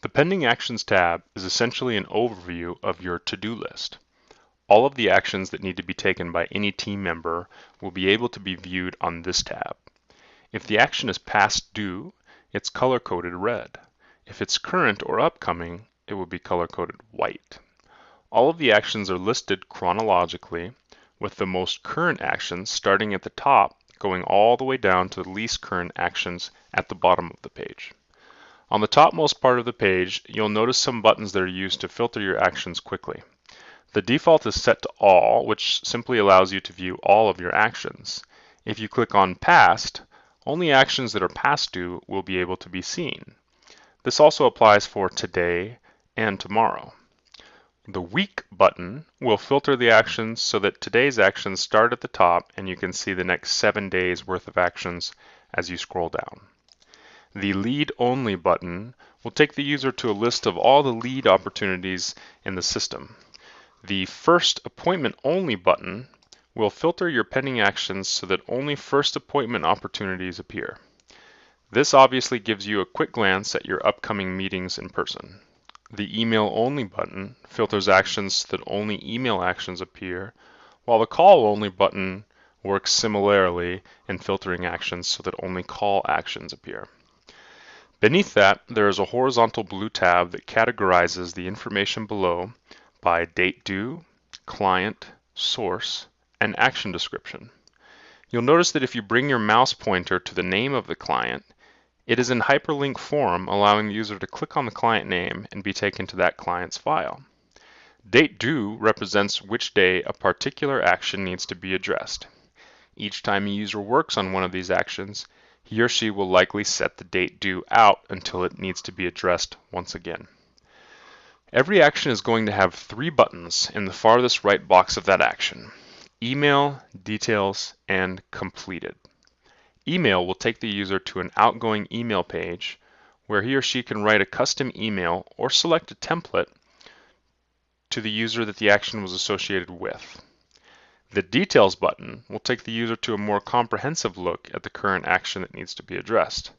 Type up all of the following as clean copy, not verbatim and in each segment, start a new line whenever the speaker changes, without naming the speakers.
The Pending Actions tab is essentially an overview of your to-do list. All of the actions that need to be taken by any team member will be able to be viewed on this tab. If the action is past due, it's color-coded red. If it's current or upcoming, it will be color-coded white. All of the actions are listed chronologically, with the most current actions starting at the top, going all the way down to the least current actions at the bottom of the page. On the topmost part of the page, you'll notice some buttons that are used to filter your actions quickly. The default is set to all, which simply allows you to view all of your actions. If you click on Past, only actions that are past due will be able to be seen. This also applies for today and tomorrow. The Week button will filter the actions so that today's actions start at the top and you can see the next 7 days worth of actions as you scroll down. The Lead Only button will take the user to a list of all the lead opportunities in the system. The First Appointment Only button will filter your pending actions so that only first appointment opportunities appear. This obviously gives you a quick glance at your upcoming meetings in person. The Email Only button filters actions so that only email actions appear, while the Call Only button works similarly in filtering actions so that only call actions appear. Beneath that, there is a horizontal blue tab that categorizes the information below by date due, client, source, and action description. You'll notice that if you bring your mouse pointer to the name of the client, it is in hyperlink form, allowing the user to click on the client name and be taken to that client's file. Date due represents which day a particular action needs to be addressed. Each time a user works on one of these actions, he or she will likely set the date due out until it needs to be addressed once again. Every action is going to have 3 buttons in the farthest right box of that action: Email, Details, and Completed. Email will take the user to an outgoing email page where he or she can write a custom email or select a template to the user that the action was associated with. The Details button will take the user to a more comprehensive look at the current action that needs to be addressed.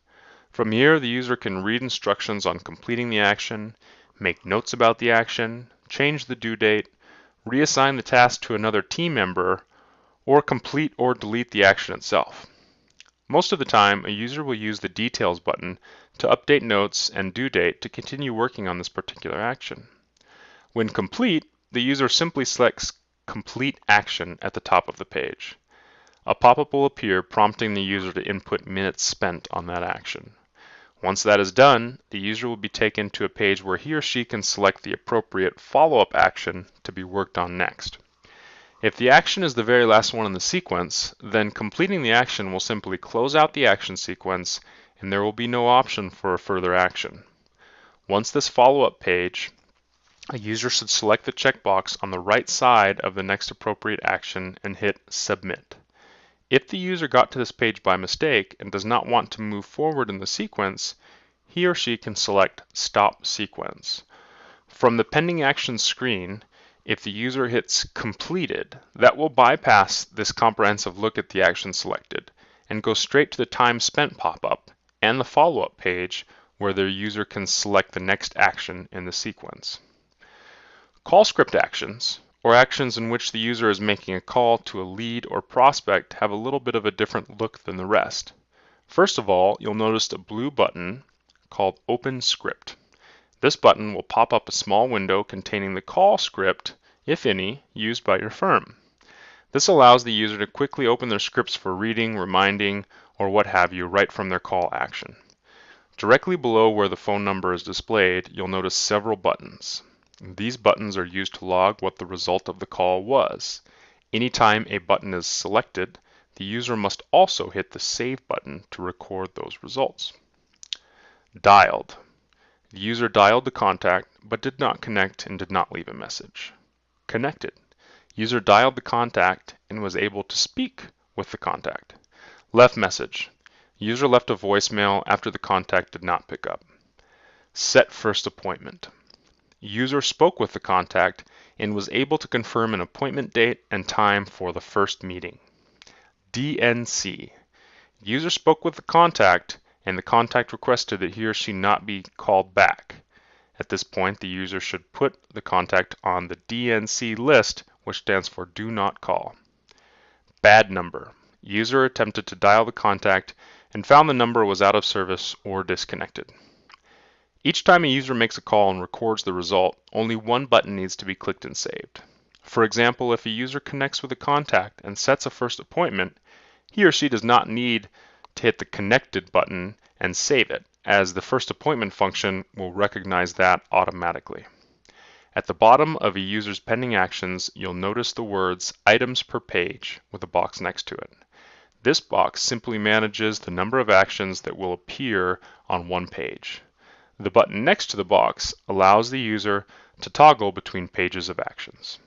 From here, the user can read instructions on completing the action, make notes about the action, change the due date, reassign the task to another team member, or complete or delete the action itself. Most of the time, a user will use the Details button to update notes and due date to continue working on this particular action. When complete, the user simply selects Complete Action at the top of the page. A pop-up will appear prompting the user to input minutes spent on that action. Once that is done, the user will be taken to a page where he or she can select the appropriate follow-up action to be worked on next. If the action is the very last one in the sequence, then completing the action will simply close out the action sequence and there will be no option for a further action. Once this follow-up page, a user should select the checkbox on the right side of the next appropriate action and hit Submit. If the user got to this page by mistake and does not want to move forward in the sequence, he or she can select Stop Sequence. From the Pending Actions screen, if the user hits Completed, that will bypass this comprehensive look at the action selected and go straight to the Time Spent pop-up and the follow-up page where the user can select the next action in the sequence. Call script actions, or actions in which the user is making a call to a lead or prospect, have a little bit of a different look than the rest. First of all, you'll notice a blue button called Open Script. This button will pop up a small window containing the call script, if any, used by your firm. This allows the user to quickly open their scripts for reading, reminding, or what have you right from their call action. Directly below where the phone number is displayed, you'll notice several buttons. These buttons are used to log what the result of the call was. Anytime a button is selected, the user must also hit the Save button to record those results. Dialed. The user dialed the contact but did not connect and did not leave a message. Connected. User dialed the contact and was able to speak with the contact. Left message. User left a voicemail after the contact did not pick up. Set first appointment. User spoke with the contact and was able to confirm an appointment date and time for the first meeting. DNC. User spoke with the contact and the contact requested that he or she not be called back. At this point, the user should put the contact on the DNC list, which stands for Do Not Call. Bad number. User attempted to dial the contact and found the number was out of service or disconnected. Each time a user makes a call and records the result, only one button needs to be clicked and saved. For example, if a user connects with a contact and sets a first appointment, he or she does not need to hit the Connected button and save it, as the first appointment function will recognize that automatically. At the bottom of a user's pending actions, you'll notice the words Items per Page with a box next to it. This box simply manages the number of actions that will appear on one page. The button next to the box allows the user to toggle between pages of actions.